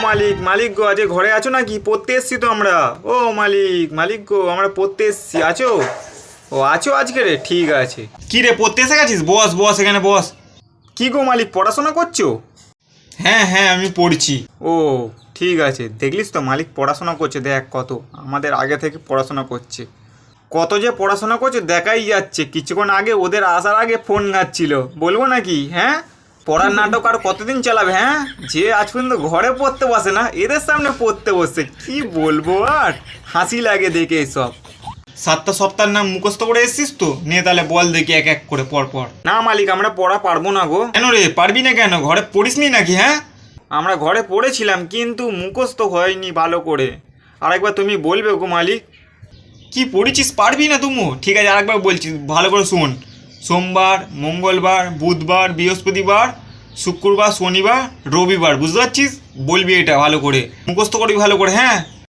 মালিক, মালিক গো, আজকে ঘরে আছো নাকি? পড়তে এসছি তো আমরা। ও মালিক, মালিক গো, আমরা পড়তে এসছি, আছো? ও আছো আজকে রে, ঠিক আছে। কি রে, পড়তে এসে গেছিস? বস বস, এখানে বস। কি গো মালিক, পড়াশোনা করছো? হ্যাঁ হ্যাঁ, আমি পড়ছি। ও ঠিক আছে, দেখলিস তো মালিক পড়াশোনা করছে, দেখ কত আমাদের আগে থেকে পড়াশোনা করছে। কত যে পড়াশোনা করছে দেখাই যাচ্ছে। কিছুক্ষণ আগে ওদের আসার আগে ফোন ঘাটছিল, বলবো নাকি? হ্যাঁ, পড়ার নাটক আর কতদিন চালাবে? হ্যাঁ, যে আজ পর্যন্ত ঘরে পড়তে বসে না, এদের সামনে পড়তে বসছে, কি বলবো আর, হাসি লাগে দেখে এসব। 7টা সপ্তাহের নাম মুখস্থ করে এসছিস তো, নিয়ে তাহলে বল দেখি এক এক করে পর পর। না মালিক, আমরা পড়া পারবো না গো। কেন রে, পারবি না কেন? ঘরে পড়িসনি নাকি? হ্যাঁ, আমরা ঘরে পড়েছিলাম কিন্তু মুখস্থ হয়নি ভালো করে। আরেকবার তুমি বলবে গো মালিক। কি পড়েছিস, পারবি না তুমি? ঠিক আছে, আরেকবার বলছি, ভালো করে শোন। সোমবার, মঙ্গলবার, বুধবার, বৃহস্পতিবার, শুক্রবার, শনিবার, রবিবার, বুঝতে পারছিস? বলবি এটা ভালো করে, মুখস্থ করবি ভালো করে। হ্যাঁ।